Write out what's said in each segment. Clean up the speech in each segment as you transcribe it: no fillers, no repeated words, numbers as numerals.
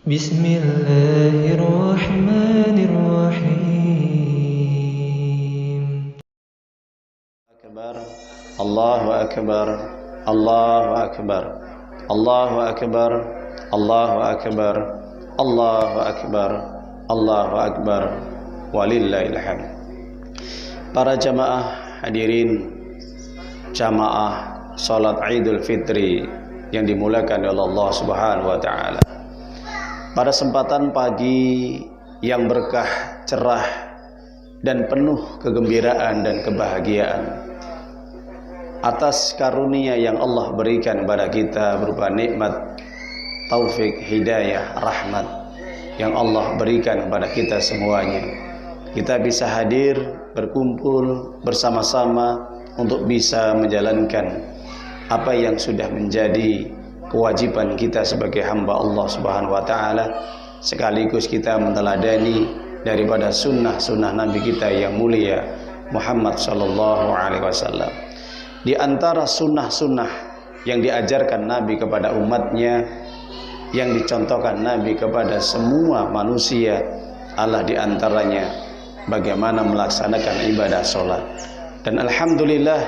Bismillahirrahmanirrahim. Akbar, Allahu Akbar, Allahu Akbar, Allahu Akbar, Allahu Akbar, Allahu Akbar, Allahu Akbar, walillahil hamd. Para jamaah hadirin jamaah salat Idul Fitri yang dimulakan oleh Allah Subhanahu wa taala. Pada kesempatan pagi yang berkah, cerah dan penuh kegembiraan dan kebahagiaan atas karunia yang Allah berikan kepada kita berupa nikmat, taufik, hidayah, rahmat yang Allah berikan kepada kita semuanya. Kita bisa hadir, berkumpul bersama-sama untuk bisa menjalankan apa yang sudah menjadi kewajiban kita sebagai hamba Allah Subhanahu wa taala, sekaligus kita meneladani daripada sunnah-sunnah Nabi kita yang mulia Muhammad sallallahu alaihi wasallam. Di antara sunnah-sunnah yang diajarkan Nabi kepada umatnya, yang dicontohkan Nabi kepada semua manusia, adalah di antaranya bagaimana melaksanakan ibadah sholat. Dan alhamdulillah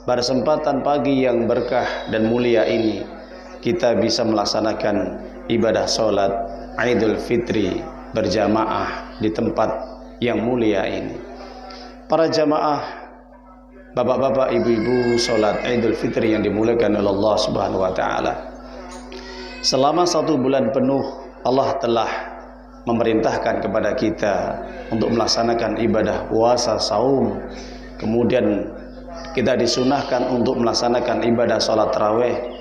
pada kesempatan pagi yang berkah dan mulia ini kita bisa melaksanakan ibadah sholat Idul Fitri berjamaah di tempat yang mulia ini. Para jamaah, bapak-bapak, ibu-ibu, sholat Idul Fitri yang dimuliakan oleh Allah Subhanahu wa taala. Selama 1 bulan penuh Allah telah memerintahkan kepada kita untuk melaksanakan ibadah puasa, saum. Kemudian kita disunahkan untuk melaksanakan ibadah sholat tarawih.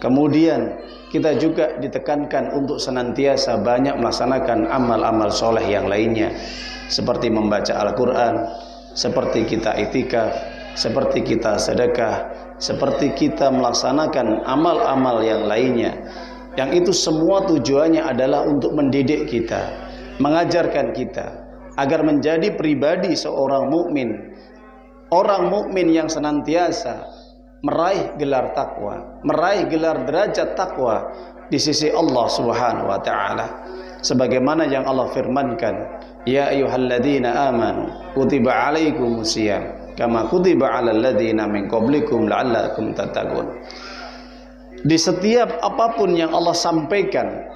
Kemudian kita juga ditekankan untuk senantiasa banyak melaksanakan amal-amal soleh yang lainnya, seperti membaca Al-Quran, seperti kita itikaf, seperti kita sedekah, seperti kita melaksanakan amal-amal yang lainnya. Yang itu semua tujuannya adalah untuk mendidik kita, mengajarkan kita agar menjadi pribadi seorang mukmin, orang mukmin yang senantiasa meraih gelar takwa, meraih gelar derajat takwa di sisi Allah Subhanahu wa taala. Sebagaimana yang Allah firmankan, ya ayyuhalladzina amanu kutiba alaikumusiyam kama kutiba alal ladzina min qablikum la'allakum tattaqun. Di setiap apapun yang Allah sampaikan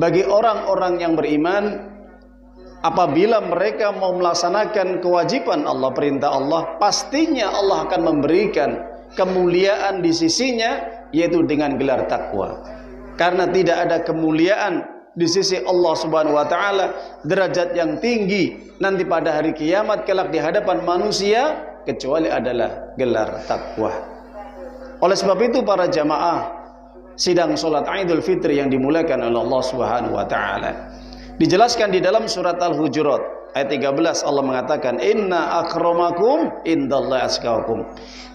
bagi orang-orang yang beriman, apabila mereka mau melaksanakan kewajiban Allah, perintah Allah, pastinya Allah akan memberikan kemuliaan di sisinya, yaitu dengan gelar takwa. Karena tidak ada kemuliaan di sisi Allah Subhanahu wa taala, derajat yang tinggi nanti pada hari kiamat kelak di hadapan manusia, kecuali adalah gelar takwa. Oleh sebab itu para jamaah sidang salat Idul Fitri yang dimuliakan oleh Allah Subhanahu wa taala, dijelaskan di dalam surat Al-Hujurat ayat 13, Allah mengatakan, inna akramakum indallahi atqakum.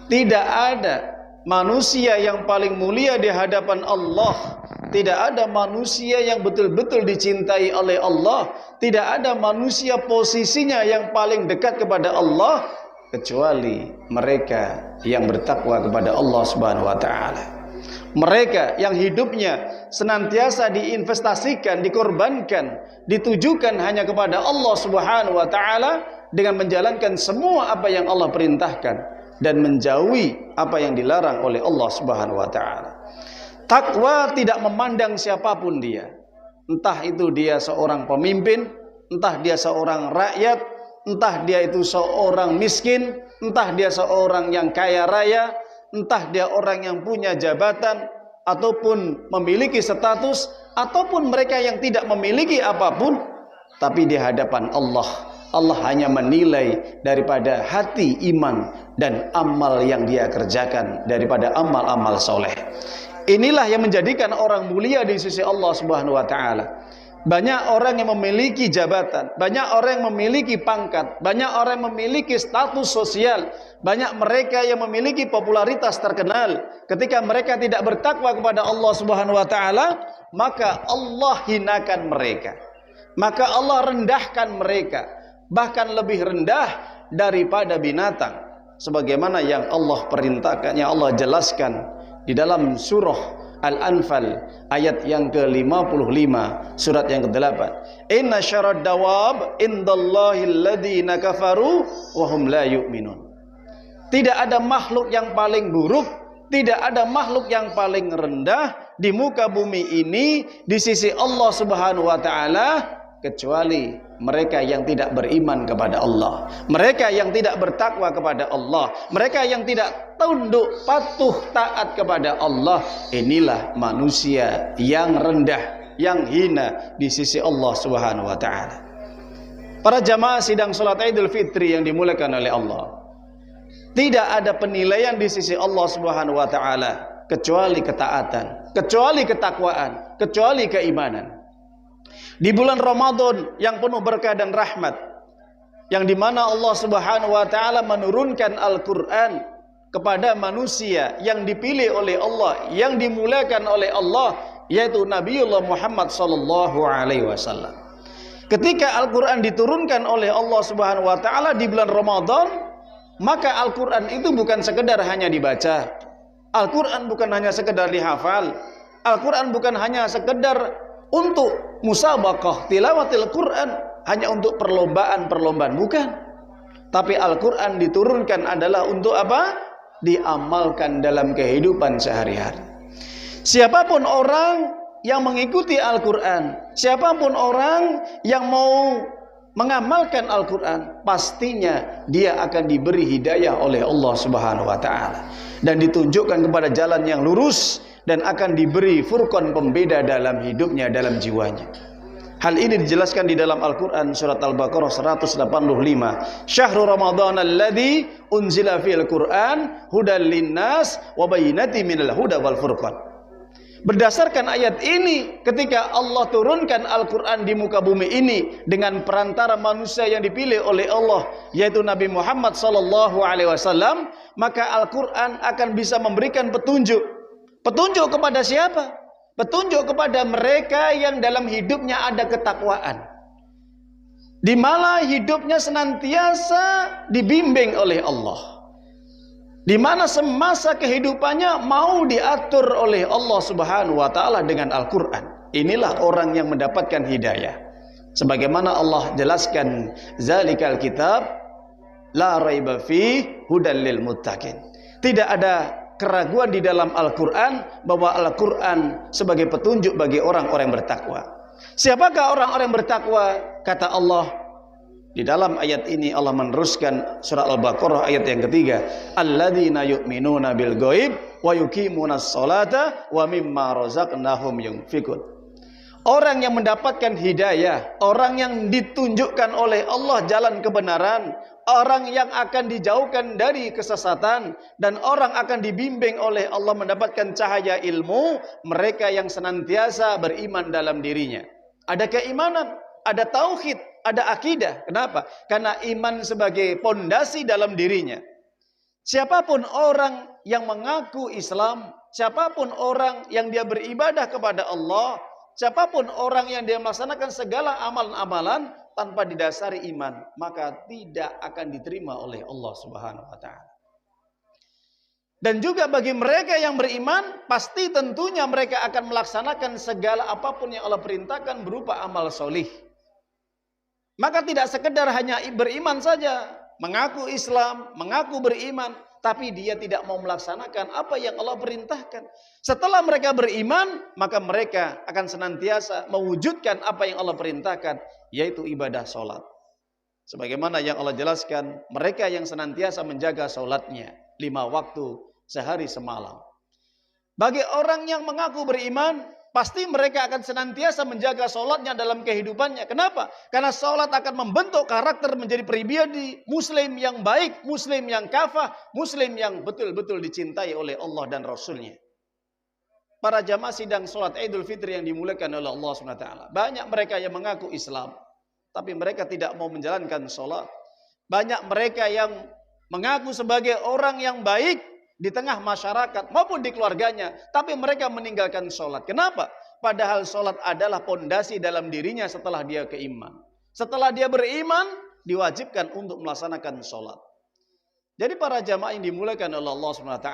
Tidak ada manusia yang paling mulia di hadapan Allah, tidak ada manusia yang betul-betul dicintai oleh Allah, tidak ada manusia posisinya yang paling dekat kepada Allah kecuali mereka yang bertakwa kepada Allah Subhanahu wa taala. Mereka yang hidupnya senantiasa diinvestasikan, dikorbankan, ditujukan hanya kepada Allah Subhanahu wa taala dengan menjalankan semua apa yang Allah perintahkan dan menjauhi apa yang dilarang oleh Allah Subhanahu wa taala. Takwa tidak memandang siapapun dia. Entah itu dia seorang pemimpin, entah dia seorang rakyat, entah dia itu seorang miskin, entah dia seorang yang kaya raya, entah dia orang yang punya jabatan ataupun memiliki status, ataupun mereka yang tidak memiliki apapun, tapi di hadapan Allah, Allah hanya menilai daripada hati iman dan amal yang dia kerjakan, daripada amal-amal soleh. Inilah yang menjadikan orang mulia di sisi Allah Subhanahu wa taala. Banyak orang yang memiliki jabatan, banyak orang yang memiliki pangkat, banyak orang yang memiliki status sosial, banyak mereka yang memiliki popularitas terkenal. Ketika mereka tidak bertakwa kepada Allah Subhanahu wa taala, maka Allah hinakan mereka, maka Allah rendahkan mereka, bahkan lebih rendah daripada binatang. Sebagaimana yang Allah perintahkan, yang Allah jelaskan di dalam surah Al-Anfal ayat yang ke-55, surat yang ke-8. Inna syarad dawab indallahi alladhina kafaru wa hum la yu'minun. Tidak ada makhluk yang paling buruk, tidak ada makhluk yang paling rendah di muka bumi ini di sisi Allah Subhanahu wa taala kecuali mereka yang tidak beriman kepada Allah, mereka yang tidak bertakwa kepada Allah, mereka yang tidak tunduk patuh taat kepada Allah. Inilah manusia yang rendah, yang hina di sisi Allah Subhanahu wa taala. Para jamaah sidang salat Idul Fitri yang dimuliakan oleh Allah, tidak ada penilaian di sisi Allah Subhanahu wa taala kecuali ketaatan, kecuali ketakwaan, kecuali keimanan. Di bulan Ramadan yang penuh berkah dan rahmat, yang dimana Allah Subhanahu wa taala menurunkan Al-Quran kepada manusia yang dipilih oleh Allah, yang dimuliakan oleh Allah, yaitu Nabiullah Muhammad sallallahu alaihi wasallam. Ketika Al-Quran diturunkan oleh Allah Subhanahu wa taala di bulan Ramadan, maka Al-Quran itu bukan sekedar hanya dibaca, Al-Quran bukan hanya sekedar dihafal, Al-Quran bukan hanya sekedar untuk musabaqah tilawatil Quran, hanya untuk perlombaan-perlombaan, bukan. Tapi Al-Quran diturunkan adalah untuk apa? Diamalkan dalam kehidupan sehari-hari. Siapapun orang yang mengikuti Al-Quran, siapapun orang yang mau mengamalkan Al-Quran, pastinya dia akan diberi hidayah oleh Allah Subhanahu wa taala dan ditunjukkan kepada jalan yang lurus, dan akan diberi furqan pembeda dalam hidupnya, dalam jiwanya. Hal ini dijelaskan di dalam Al-Quran surat Al-Baqarah 185. Syahrul Ramadan alladzi unzila fil Quran hudal linnas wa bayyinatin minal huda wal furqan. Berdasarkan ayat ini, ketika Allah turunkan Al-Quran di muka bumi ini dengan perantara manusia yang dipilih oleh Allah, yaitu Nabi Muhammad sallallahu alaihi wasallam, maka Al-Quran akan bisa memberikan petunjuk. Petunjuk kepada siapa? Petunjuk kepada mereka yang dalam hidupnya ada ketakwaan, di mana hidupnya senantiasa dibimbing oleh Allah, di mana semasa kehidupannya mau diatur oleh Allah Subhanahu wa taala dengan Al-Quran. Inilah orang yang mendapatkan hidayah. Sebagaimana Allah jelaskan, zalikal kitab la raiba fi hudal lil muttaqin. Tidak ada keraguan di dalam Al-Quran bahwa Al-Quran sebagai petunjuk bagi orang-orang bertakwa. Siapakah orang-orang bertakwa? Kata Allah di dalam ayat ini, Allah meneruskan surah Al-Baqarah ayat yang ketiga, alladzina yu'minuna bil ghaib wa yuqimunas sholata wa mimma razaqnahum yunfikun. Orang yang mendapatkan hidayah, orang yang ditunjukkan oleh Allah jalan kebenaran, orang yang akan dijauhkan dari kesesatan, dan orang akan dibimbing oleh Allah mendapatkan cahaya ilmu, mereka yang senantiasa beriman dalam dirinya. Ada keimanan, ada tauhid, ada akidah. Kenapa? Karena iman sebagai pondasi dalam dirinya. Siapapun orang yang mengaku Islam, siapapun orang yang dia beribadah kepada Allah, siapapun orang yang dia melaksanakan segala amalan-amalan tanpa didasari iman, maka tidak akan diterima oleh Allah Subhanahu wa taala. Dan juga bagi mereka yang beriman, pasti tentunya mereka akan melaksanakan segala apapun yang Allah perintahkan berupa amal solih. Maka tidak sekedar hanya beriman saja, mengaku Islam, mengaku beriman, tapi dia tidak mau melaksanakan apa yang Allah perintahkan. Setelah mereka beriman, maka mereka akan senantiasa mewujudkan apa yang Allah perintahkan, yaitu ibadah sholat. Sebagaimana yang Allah jelaskan, mereka yang senantiasa menjaga sholatnya 5 waktu sehari semalam. Bagi orang yang mengaku beriman, pasti mereka akan senantiasa menjaga sholatnya dalam kehidupannya. Kenapa? Karena sholat akan membentuk karakter menjadi pribadi muslim yang baik, muslim yang kafah, muslim yang betul-betul dicintai oleh Allah dan Rasulnya. Para jamaah sidang sholat Idul Fitri yang dimuliakan oleh Allah SWT, banyak mereka yang mengaku Islam, tapi mereka tidak mau menjalankan sholat. Banyak mereka yang mengaku sebagai orang yang baik di tengah masyarakat maupun di keluarganya, tapi mereka meninggalkan sholat. Kenapa? Padahal sholat adalah pondasi dalam dirinya setelah dia keiman. Setelah dia beriman, diwajibkan untuk melaksanakan sholat. Jadi para jamaah yang dimuliakan oleh Allah SWT,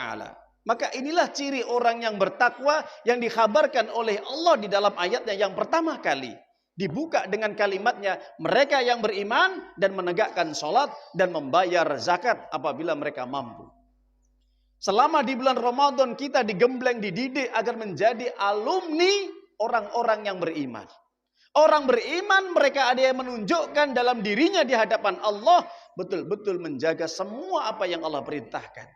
Maka inilah ciri orang yang bertakwa yang dikhabarkan oleh Allah di dalam ayatnya yang pertama kali. Dibuka dengan kalimatnya, mereka yang beriman dan menegakkan sholat dan membayar zakat apabila mereka mampu. Selama di bulan Ramadan kita digembleng, dididik agar menjadi alumni orang-orang yang beriman. Orang beriman mereka ada yang menunjukkan dalam dirinya di hadapan Allah betul-betul menjaga semua apa yang Allah perintahkan.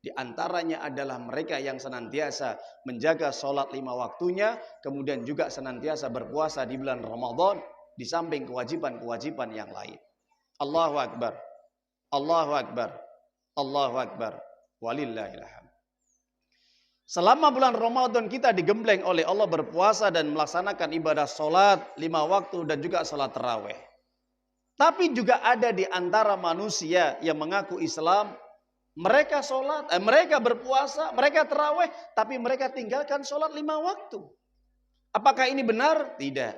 Di antaranya adalah mereka yang senantiasa menjaga sholat 5 waktunya, kemudian juga senantiasa berpuasa di bulan Ramadan, di samping kewajiban-kewajiban yang lain. Allahu Akbar, Allahu Akbar, Allahu Akbar, walillahil hamd. Selama bulan Ramadan kita digembleng oleh Allah berpuasa dan melaksanakan ibadah sholat 5 waktu dan juga sholat tarawih. Tapi juga ada di antara manusia yang mengaku Islam, mereka sholat, mereka berpuasa, mereka tarawih, tapi mereka tinggalkan sholat 5 waktu. Apakah ini benar? Tidak.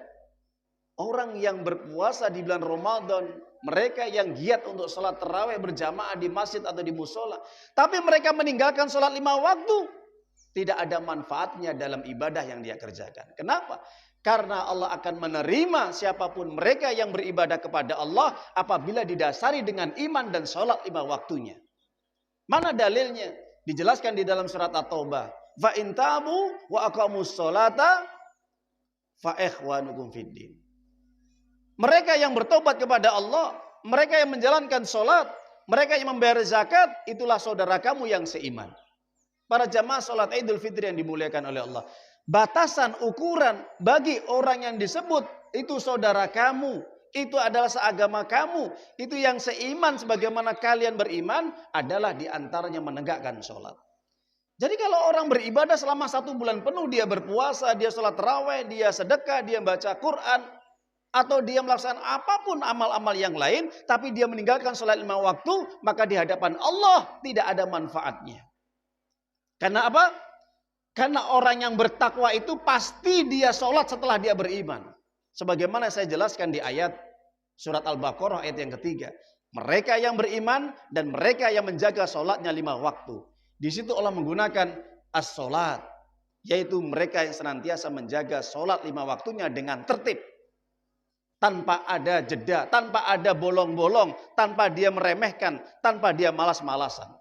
Orang yang berpuasa di bulan Ramadan, mereka yang giat untuk sholat tarawih berjamaah di masjid atau di musola, tapi mereka meninggalkan sholat 5 waktu, tidak ada manfaatnya dalam ibadah yang dia kerjakan. Kenapa? Karena Allah akan menerima siapapun mereka yang beribadah kepada Allah apabila didasari dengan iman dan sholat 5 waktunya. Mana dalilnya? Dijelaskan di dalam surat At-Taubah. Fa in tabu wa aqamus sholata fa ikhwanukum fiddin. Mereka yang bertobat kepada Allah, mereka yang menjalankan sholat, mereka yang membayar zakat, itulah saudara kamu yang seiman. Para jamaah sholat Idul Fitri yang dimuliakan oleh Allah. Batasan ukuran bagi orang yang disebut itu saudara kamu, itu adalah seagama kamu, itu yang seiman sebagaimana kalian beriman, adalah diantaranya menegakkan sholat. Jadi kalau orang beribadah selama 1 bulan penuh, dia berpuasa, dia sholat tarawih, dia sedekah, dia baca Quran, atau dia melaksanakan apapun amal-amal yang lain, tapi dia meninggalkan sholat 5 waktu, maka di hadapan Allah tidak ada manfaatnya. Karena apa? Karena orang yang bertakwa itu pasti dia sholat setelah dia beriman. Sebagaimana saya jelaskan di ayat surat Al-Baqarah ayat yang ketiga. Mereka yang beriman dan mereka yang menjaga sholatnya 5 waktu. Di situ Allah menggunakan as-sholat. Yaitu mereka yang senantiasa menjaga sholat 5 waktunya dengan tertib. Tanpa ada jeda, tanpa ada bolong-bolong, tanpa dia meremehkan, tanpa dia malas-malasan.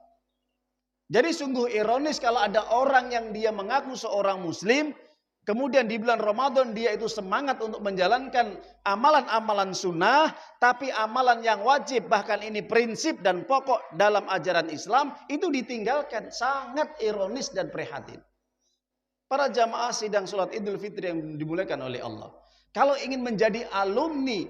Jadi sungguh ironis kalau ada orang yang dia mengaku seorang muslim, kemudian di bulan Ramadan dia itu semangat untuk menjalankan amalan-amalan sunnah, tapi amalan yang wajib, bahkan ini prinsip dan pokok dalam ajaran Islam, itu ditinggalkan. Sangat ironis dan prihatin. Para jamaah sidang sholat Idul Fitri yang dimuliakan oleh Allah. Kalau ingin menjadi alumni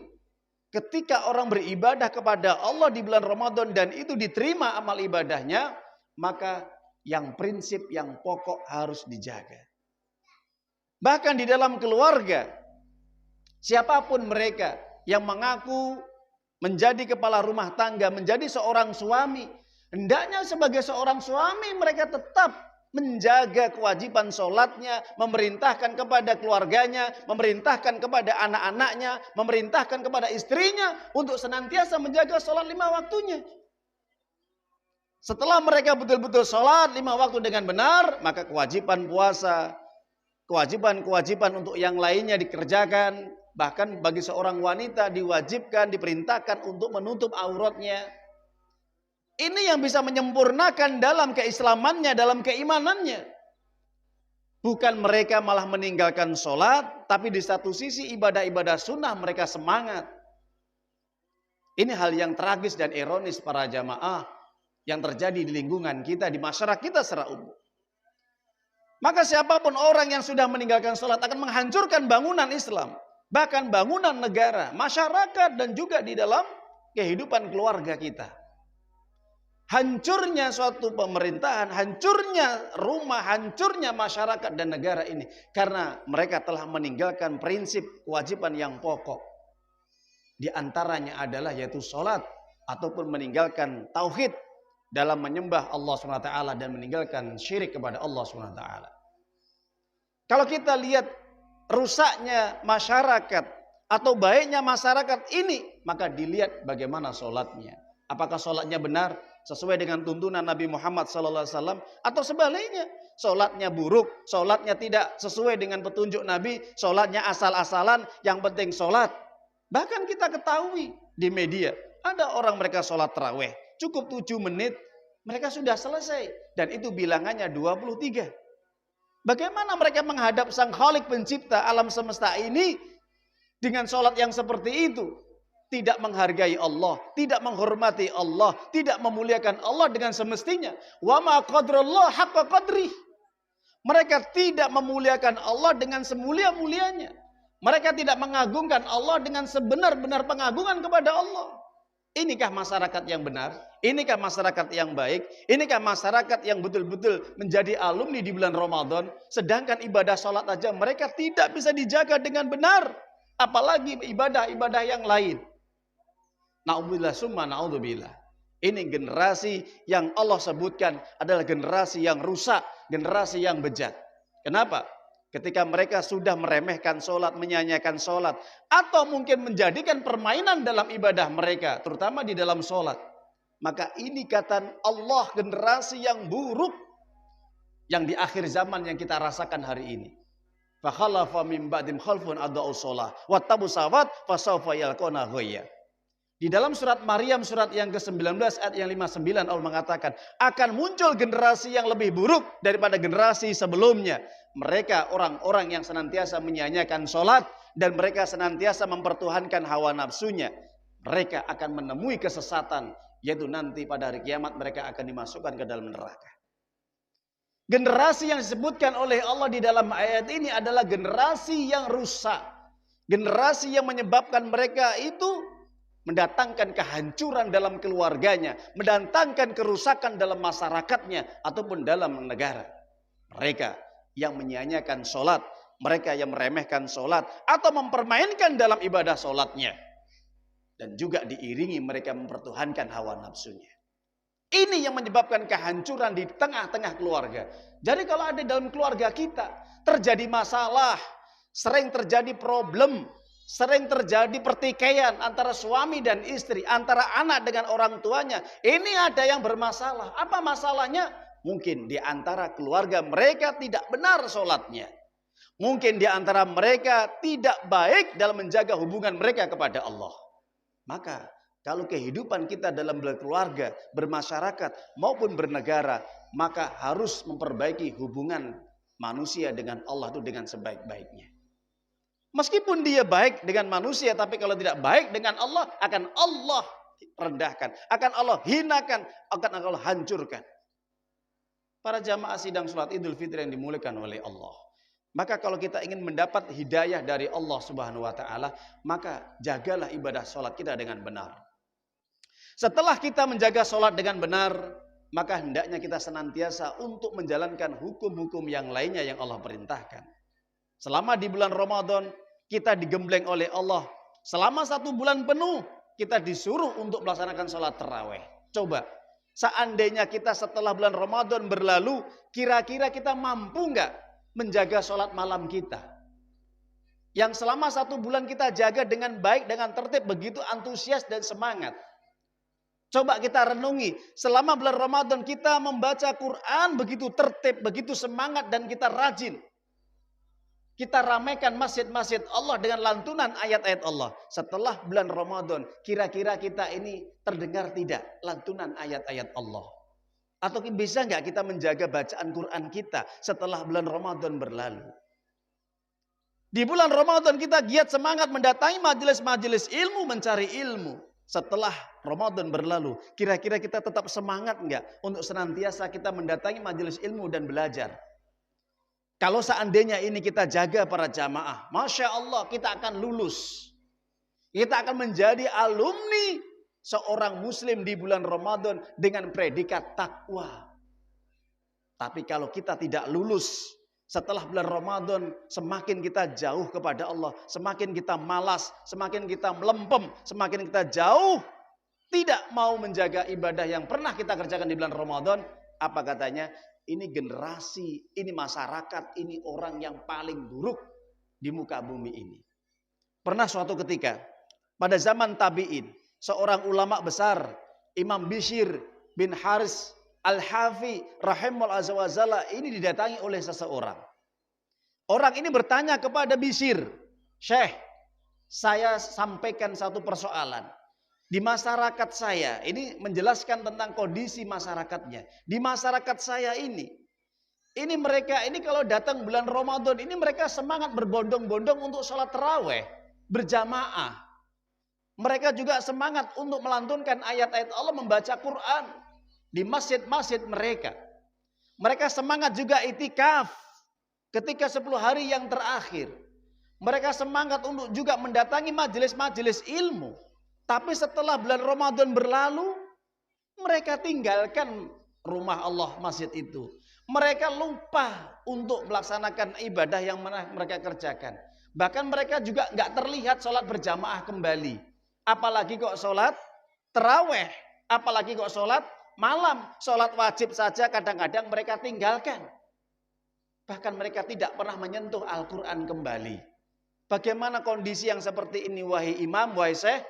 ketika orang beribadah kepada Allah di bulan Ramadan dan itu diterima amal ibadahnya, maka yang prinsip, yang pokok harus dijaga. Bahkan di dalam keluarga, siapapun mereka yang mengaku menjadi kepala rumah tangga, menjadi seorang suami, hendaknya sebagai seorang suami mereka tetap menjaga kewajiban sholatnya, memerintahkan kepada keluarganya, memerintahkan kepada anak-anaknya, memerintahkan kepada istrinya untuk senantiasa menjaga sholat 5 waktunya. Setelah mereka betul-betul sholat 5 waktu dengan benar, maka kewajiban puasa, kewajiban-kewajiban untuk yang lainnya dikerjakan. Bahkan bagi seorang wanita diwajibkan, diperintahkan untuk menutup auratnya. Ini yang bisa menyempurnakan dalam keislamannya, dalam keimanannya. Bukan mereka malah meninggalkan sholat, tapi di satu sisi ibadah-ibadah sunnah mereka semangat. Ini hal yang tragis dan ironis para jamaah yang terjadi di lingkungan kita, di masyarakat kita secara umum. Maka siapapun orang yang sudah meninggalkan sholat akan menghancurkan bangunan Islam. Bahkan bangunan negara, masyarakat, dan juga di dalam kehidupan keluarga kita. Hancurnya suatu pemerintahan, hancurnya rumah, hancurnya masyarakat dan negara ini. Karena mereka telah meninggalkan prinsip kewajiban yang pokok. Di antaranya adalah yaitu sholat ataupun meninggalkan tauhid dalam menyembah Allah SWT dan meninggalkan syirik kepada Allah SWT. Kalau kita lihat rusaknya masyarakat atau baiknya masyarakat ini, maka dilihat bagaimana sholatnya. Apakah sholatnya benar? sesuai dengan tuntunan Nabi Muhammad SAW, atau sebaliknya, sholatnya buruk, sholatnya tidak sesuai dengan petunjuk Nabi, sholatnya asal-asalan, yang penting sholat. Bahkan kita ketahui di media, ada orang mereka sholat tarawih, cukup 7 menit, mereka sudah selesai. Dan itu bilangannya 23. Bagaimana mereka menghadap Sang Khalik pencipta alam semesta ini dengan sholat yang seperti itu? Tidak menghargai Allah, tidak menghormati Allah, tidak memuliakan Allah dengan semestinya. Wa ma qadrallah haqqa qadrih. Mereka tidak memuliakan Allah dengan semulia-mulianya. Mereka tidak mengagungkan Allah dengan sebenar-benar pengagungan kepada Allah. Inikah masyarakat yang benar? Inikah masyarakat yang baik? Inikah masyarakat yang betul-betul menjadi alumni di bulan Ramadan? Sedangkan ibadah sholat aja mereka tidak bisa dijaga dengan benar. Apalagi ibadah-ibadah yang lain. Na'udzubillah summa na'udzubillah. Ini generasi yang Allah sebutkan adalah generasi yang rusak, generasi yang bejat. Kenapa? Ketika mereka sudah meremehkan sholat, menyanyiakan sholat, atau mungkin menjadikan permainan dalam ibadah mereka, terutama di dalam sholat. Maka ini kata Allah generasi yang buruk yang di akhir zaman yang kita rasakan hari ini. Fa khalafa min ba'dim khalfun adaa'us shalah wattabu sawat fasawfa yalqawna ghayya. Di dalam surat Maryam surat yang ke-19 ayat yang 59 Allah mengatakan akan muncul generasi yang lebih buruk daripada generasi sebelumnya. Mereka orang-orang yang senantiasa menyanyiakan sholat dan mereka senantiasa mempertuhankan hawa nafsunya. Mereka akan menemui kesesatan, yaitu nanti pada hari kiamat mereka akan dimasukkan ke dalam neraka. Generasi yang disebutkan oleh Allah di dalam ayat ini adalah generasi yang rusak. Generasi yang menyebabkan mereka itu mendatangkan kehancuran dalam keluarganya, mendatangkan kerusakan dalam masyarakatnya ataupun dalam negara. Mereka yang menyanyiakan sholat, mereka yang meremehkan sholat atau mempermainkan dalam ibadah sholatnya. Dan juga diiringi mereka mempertuhankan hawa nafsunya. Ini yang menyebabkan kehancuran di tengah-tengah keluarga. Jadi kalau ada dalam keluarga kita terjadi masalah, sering terjadi problem, sering terjadi pertikaian antara suami dan istri, antara anak dengan orang tuanya. Ini ada yang bermasalah. Apa masalahnya? Mungkin di antara keluarga mereka tidak benar sholatnya. Mungkin di antara mereka tidak baik dalam menjaga hubungan mereka kepada Allah. Maka kalau kehidupan kita dalam berkeluarga, bermasyarakat maupun bernegara, maka harus memperbaiki hubungan manusia dengan Allah itu dengan sebaik-baiknya. Meskipun dia baik dengan manusia, tapi kalau tidak baik dengan Allah, akan Allah rendahkan, akan Allah hinakan, akan Allah hancurkan. Para jamaah sidang sholat Idul Fitri yang dimuliakan oleh Allah. Maka kalau kita ingin mendapat hidayah dari Allah Subhanahu wa taala, maka jagalah ibadah sholat kita dengan benar. Setelah kita menjaga sholat dengan benar, maka hendaknya kita senantiasa untuk menjalankan hukum-hukum yang lainnya yang Allah perintahkan. Selama di bulan Ramadan, kita digembleng oleh Allah. Selama 1 bulan penuh, kita disuruh untuk melaksanakan sholat tarawih. Coba, seandainya kita setelah bulan Ramadan berlalu, kira-kira kita mampu nggak menjaga sholat malam kita? Yang selama 1 bulan kita jaga dengan baik, dengan tertib, begitu antusias dan semangat. Coba kita renungi, selama bulan Ramadan kita membaca Quran begitu tertib, begitu semangat dan kita rajin. Kita ramaikan masjid-masjid Allah dengan lantunan ayat-ayat Allah. Setelah bulan Ramadan, kira-kira kita ini terdengar tidak lantunan ayat-ayat Allah? Atau bisa nggak kita menjaga bacaan Quran kita setelah bulan Ramadan berlalu? Di bulan Ramadan kita giat semangat mendatangi majelis-majelis ilmu, mencari ilmu. Setelah Ramadan berlalu, kira-kira kita tetap semangat nggak untuk senantiasa kita mendatangi majelis ilmu dan belajar? Kalau seandainya ini kita jaga para jamaah, Masya Allah kita akan lulus. Kita akan menjadi alumni seorang muslim di bulan Ramadan dengan predikat takwa. Tapi kalau kita tidak lulus, setelah bulan Ramadan semakin kita jauh kepada Allah, semakin kita malas, semakin kita melempem, semakin kita jauh tidak mau menjaga ibadah yang pernah kita kerjakan di bulan Ramadan. Apa katanya? Ini generasi, ini masyarakat, ini orang yang paling buruk di muka bumi ini. Pernah suatu ketika pada zaman tabi'in, seorang ulama besar, Imam Bishr bin Haris Al-Hafi rahimahullah azza wa jalla ini didatangi oleh seseorang. Orang ini bertanya kepada Bishr, "Syekh, saya sampaikan satu persoalan. Di masyarakat saya," ini menjelaskan tentang kondisi masyarakatnya. "Di masyarakat saya ini mereka ini kalau datang bulan Ramadan ini mereka semangat berbondong-bondong untuk sholat taraweh berjamaah. Mereka juga semangat untuk melantunkan ayat-ayat Allah, membaca Quran di masjid-masjid mereka. Mereka semangat juga itikaf ketika 10 hari yang terakhir. Mereka semangat untuk juga mendatangi majelis-majelis ilmu. Tapi setelah bulan Ramadan berlalu, mereka tinggalkan rumah Allah, masjid itu. Mereka lupa untuk melaksanakan ibadah yang mereka kerjakan. Bahkan mereka juga nggak terlihat sholat berjamaah kembali. Apalagi kok sholat taraweh, apalagi kok sholat malam. Sholat wajib saja kadang-kadang mereka tinggalkan. Bahkan mereka tidak pernah menyentuh Al-Quran kembali. Bagaimana kondisi yang seperti ini wahai imam, wahai syekh?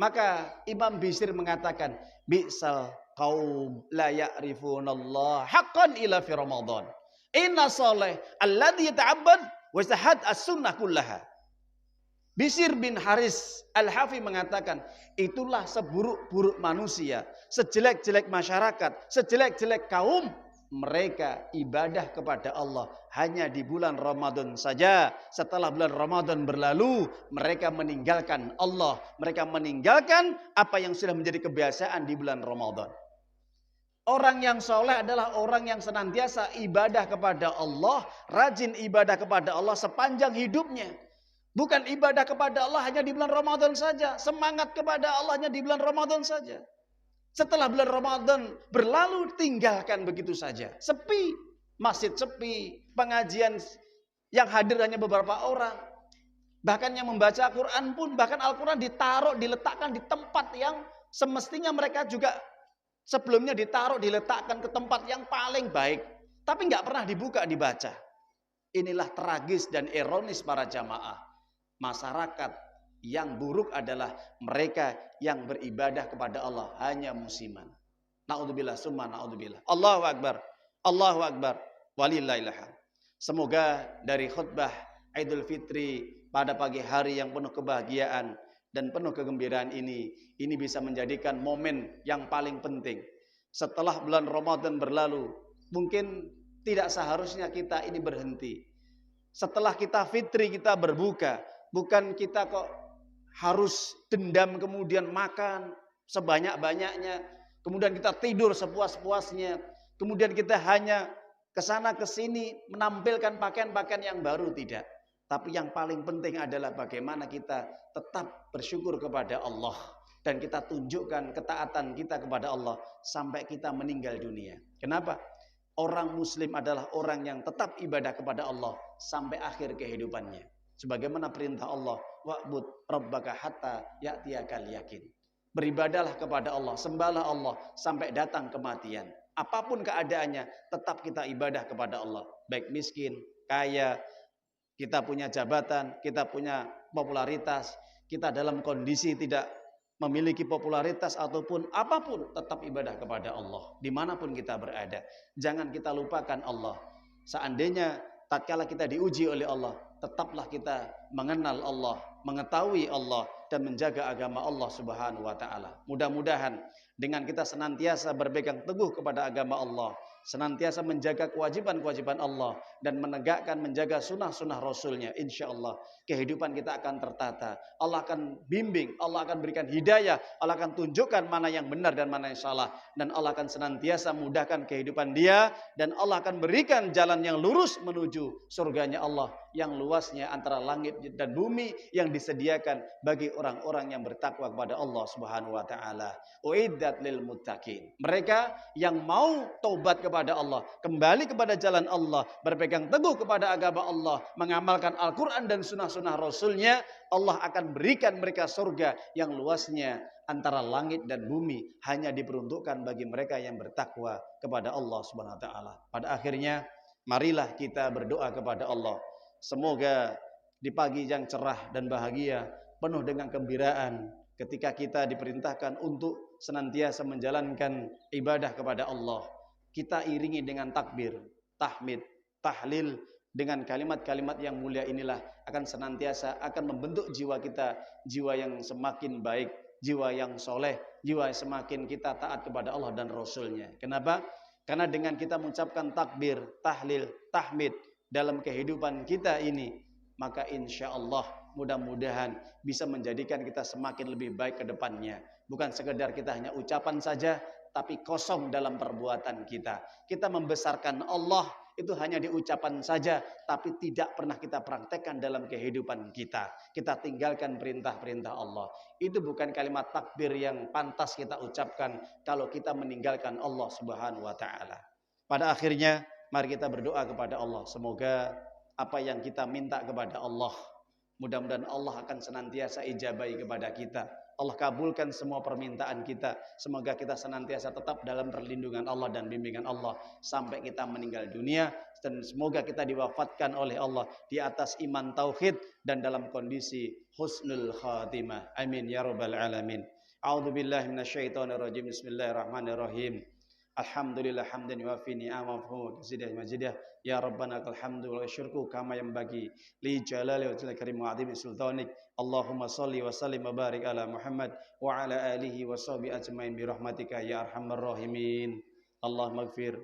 Maka Imam Bishr mengatakan, "Bi'sal qaum la ya'rifunallah haqqan ila fi Ramadan. Inna salih alladhi yata'abbad wa istahad as-sunnah kullaha." Bishr bin Haris Al-Hafi mengatakan, itulah seburuk-buruk manusia, sejelek-jelek masyarakat, sejelek-jelek kaum, mereka ibadah kepada Allah hanya di bulan Ramadan saja. Setelah bulan Ramadan berlalu, mereka meninggalkan Allah. Mereka meninggalkan apa yang sudah menjadi kebiasaan di bulan Ramadan. Orang yang soleh adalah orang yang senantiasa ibadah kepada Allah, rajin ibadah kepada Allah sepanjang hidupnya. Bukan ibadah kepada Allah hanya di bulan Ramadan saja, semangat kepada Allah hanya di bulan Ramadan saja. Setelah bulan Ramadan berlalu, tinggalkan begitu saja. Sepi, masjid sepi, pengajian yang hadir hanya beberapa orang. Bahkan yang membaca Quran pun, bahkan Al-Quran ditaruh, diletakkan di tempat yang semestinya mereka juga sebelumnya ditaruh, diletakkan ke tempat yang paling baik. Tapi nggak pernah dibuka, dibaca. Inilah tragis dan ironis para jamaah. Masyarakat yang buruk adalah mereka yang beribadah kepada Allah hanya musiman. Na'udzubillah summa na'udzubillah. Allahu Akbar. Allahu Akbar. Walillahil hamd. Semoga dari khutbah Idul Fitri pada pagi hari yang penuh kebahagiaan dan penuh kegembiraan ini bisa menjadikan momen yang paling penting. Setelah bulan Ramadan berlalu, mungkin tidak seharusnya kita ini berhenti. Setelah kita fitri, kita berbuka. Bukan kita kok harus dendam kemudian makan sebanyak-banyaknya. Kemudian kita tidur sepuas-puasnya. Kemudian kita hanya kesana kesini menampilkan pakaian-pakaian yang baru, tidak. Tapi yang paling penting adalah bagaimana kita tetap bersyukur kepada Allah. Dan kita tunjukkan ketaatan kita kepada Allah sampai kita meninggal dunia. Kenapa? Orang muslim adalah orang yang tetap ibadah kepada Allah sampai akhir kehidupannya. Sebagaimana perintah Allah, wa'bud rabbaka hatta ya'tiyakal yakin. Beribadahlah kepada Allah, sembahlah Allah sampai datang kematian. Apapun keadaannya, tetap kita ibadah kepada Allah. Baik miskin, kaya, kita punya jabatan, kita punya popularitas, kita dalam kondisi tidak memiliki popularitas ataupun apapun, tetap ibadah kepada Allah. Dimanapun kita berada, jangan kita lupakan Allah. Seandainya tatkala kita diuji oleh Allah, tetaplah kita mengenal Allah, mengetahui Allah, dan menjaga agama Allah Subhanahu wa Ta'ala. Mudah-mudahan dengan kita senantiasa berpegang teguh kepada agama Allah, senantiasa menjaga kewajiban-kewajiban Allah, dan menjaga sunnah-sunnah Rasulnya, insya Allah kehidupan kita akan tertata. Allah akan bimbing, Allah akan berikan hidayah, Allah akan tunjukkan mana yang benar dan mana yang salah, dan Allah akan senantiasa mudahkan kehidupan dia, dan Allah akan berikan jalan yang lurus menuju surganya Allah yang luasnya antara langit dan bumi, yang disediakan bagi orang-orang yang bertakwa kepada Allah Subhanahu wa Ta'ala. Uiddat lil muttaqin. Mereka yang mau taubat kepada Allah, kembali kepada jalan Allah, berpegang teguh kepada agama Allah, mengamalkan Al-Quran dan sunnah-sunnah Rasulnya, Allah akan berikan mereka surga yang luasnya antara langit dan bumi, hanya diperuntukkan bagi mereka yang bertakwa kepada Allah Subhanahu wa Ta'ala. Pada akhirnya, marilah kita berdoa kepada Allah. Semoga di pagi yang cerah dan bahagia, penuh dengan kegembiraan, ketika kita diperintahkan untuk senantiasa menjalankan ibadah kepada Allah, kita iringi dengan takbir, tahmid, tahlil, dengan kalimat-kalimat yang mulia inilah akan senantiasa akan membentuk jiwa kita, jiwa yang semakin baik, jiwa yang soleh, jiwa yang semakin kita taat kepada Allah dan Rasulnya. Kenapa? Karena dengan kita mengucapkan takbir, tahlil, tahmid dalam kehidupan kita ini, maka insya Allah mudah-mudahan bisa menjadikan kita semakin lebih baik ke depannya. Bukan sekedar kita hanya ucapan saja, tapi kosong dalam perbuatan kita. Kita membesarkan Allah itu hanya di ucapan saja, tapi tidak pernah kita praktekkan dalam kehidupan kita. Kita tinggalkan perintah-perintah Allah. Itu bukan kalimat takbir yang pantas kita ucapkan kalau kita meninggalkan Allah Subhanahu wa taala. Pada akhirnya, mari kita berdoa kepada Allah. Semoga apa yang kita minta kepada Allah, mudah-mudahan Allah akan senantiasa ijabahi kepada kita. Allah kabulkan semua permintaan kita. Semoga kita senantiasa tetap dalam perlindungan Allah dan bimbingan Allah sampai kita meninggal dunia, dan semoga kita diwafatkan oleh Allah di atas iman tauhid dan dalam kondisi husnul khatimah. Amin ya rabbal alamin. A'udzubillahi minasyaitonirrajim. Bismillahirrahmanirrahim. Alhamdulillah hamdan yuafi ni'amahu katsiran majidah ya rabbana lakal hamdu wal syukru kama yanbaghi li jalali wajhil karim wa 'azimi sultanik. Allahumma shalli wa sallim wa barik ala Muhammad wa ala alihi wa sahbihi ajmain bi rahmatika ya arhamar rahimin. Allahumma ighfir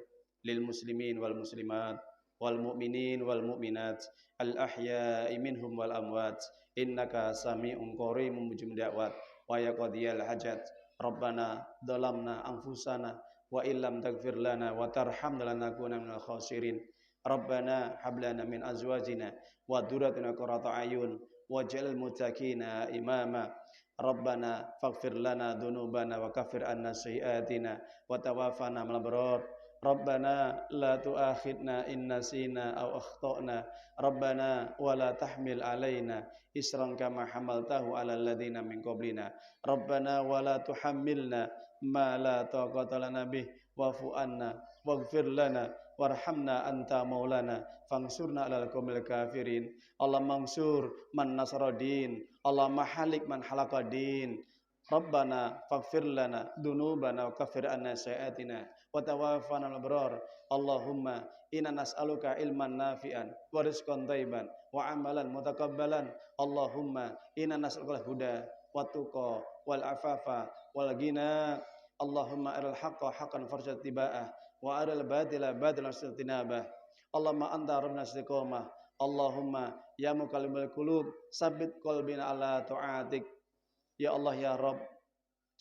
lil muslimin wal muslimat wal mu'minin wal mu'minat al ahya'i minhum wal amwat innaka sami'un qaribun mujib da'wat wa yaqdiyal hajat. Rabbana dhalamna anfusana wa illam taghfir lana wa tarhamna lanakunanna minal khasirin. Rabbana hab lana min azwajina wa dhurriyyatina qurrata a'yun waj'alil muttaqina imama. Rabbana faghfir lana dzunubana wa kaffir anna sayyi'atina wa tawaffana ma'al abrar. Rabbana la tu'akhidna in nasina aw akhtana. Rabbana wa la tahmil alaina isran kama hamaltahu 'alal ladzina min qablina. Rabbana wa la tuhammilna ma la taqata lana bih wa'fu anna waghfir lana warhamna anta maulana fansurna 'alal qaumil kafirin. Allahumma mansur man nasradin, Allahumma halik man halaqadin. Rabbana faghfir lana dzunubana wa kaffir anna sayyi'atina wa tawaffana al-abrar. Allahumma inna nas'aluka ilman nafi'an wa rizqan thayyiban wa amalan mutakabbalan. Allahumma inna nas'aluka al-huda wa tuqa wal afafa wal ghina. Allahumma aral haqqa haqqan farjat tiba'ah wa aral batila batilan istinabah. Allahumma anta rabbuna istiqamah. Allahumma ya muqallibal qulub sabbit qalbina ala ta'atik. Ya Allah ya Rabb,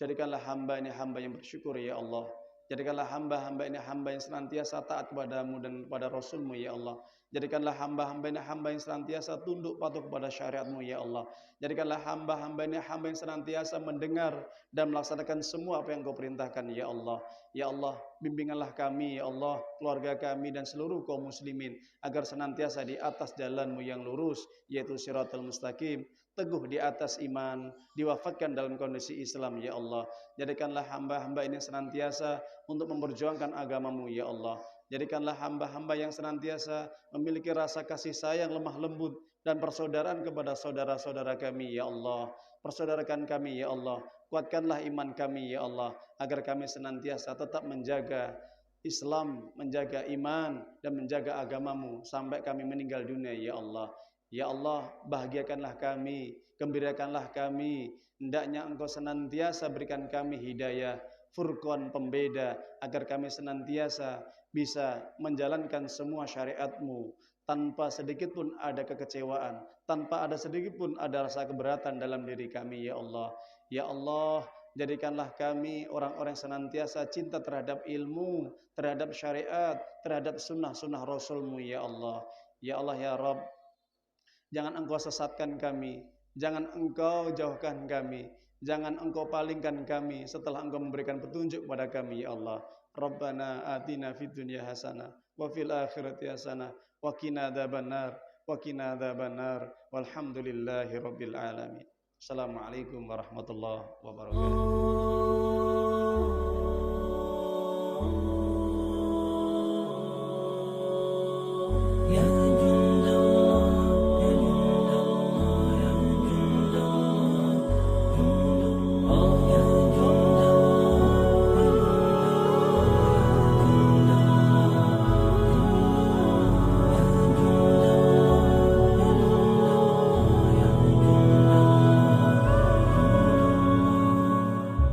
jadikanlah hamba ini hamba yang bersyukur ya Allah. Jadikanlah hamba-hamba ini hamba yang senantiasa taat kepadamu dan kepada Rasulmu ya Allah. Jadikanlah hamba-hamba ini hamba yang senantiasa tunduk patuh kepada syariatmu ya Allah. Jadikanlah hamba-hamba ini hamba yang senantiasa mendengar dan melaksanakan semua apa yang Kau perintahkan ya Allah. Ya Allah, bimbinganlah kami ya Allah, keluarga kami dan seluruh kaum muslimin agar senantiasa di atas jalanmu yang lurus, yaitu Shiratal Mustaqim, teguh di atas iman, diwafatkan dalam kondisi Islam ya Allah. Jadikanlah hamba-hamba ini senantiasa untuk memperjuangkan agamamu ya Allah. Jadikanlah hamba-hamba yang senantiasa memiliki rasa kasih sayang lemah lembut dan persaudaraan kepada saudara-saudara kami ya Allah. Persaudarakan kami ya Allah. Kuatkanlah iman kami ya Allah, agar kami senantiasa tetap menjaga Islam, menjaga iman dan menjaga agamamu sampai kami meninggal dunia ya Allah. Ya Allah, bahagiakanlah kami, gembirakanlah kami. Hendaknya Engkau senantiasa berikan kami hidayah, furqan pembeda, agar kami senantiasa bisa menjalankan semua syariat-Mu tanpa sedikit pun ada kekecewaan, tanpa ada sedikit pun ada rasa keberatan dalam diri kami ya Allah. Ya Allah, jadikanlah kami orang-orang yang senantiasa cinta terhadap ilmu, terhadap syariat, terhadap sunnah-sunnah Rasul-Mu ya Allah. Ya Allah ya Rabb, jangan Engkau sesatkan kami, jangan Engkau jauhkan kami, jangan Engkau palingkan kami setelah Engkau memberikan petunjuk kepada kami ya Allah. Rabbana atina fid dunya hasanah wa fil akhirati hasanah wa qina adzabannar wa qina adzabannar walhamdulillahi rabbil alamin. Assalamualaikum warahmatullahi wabarakatuh.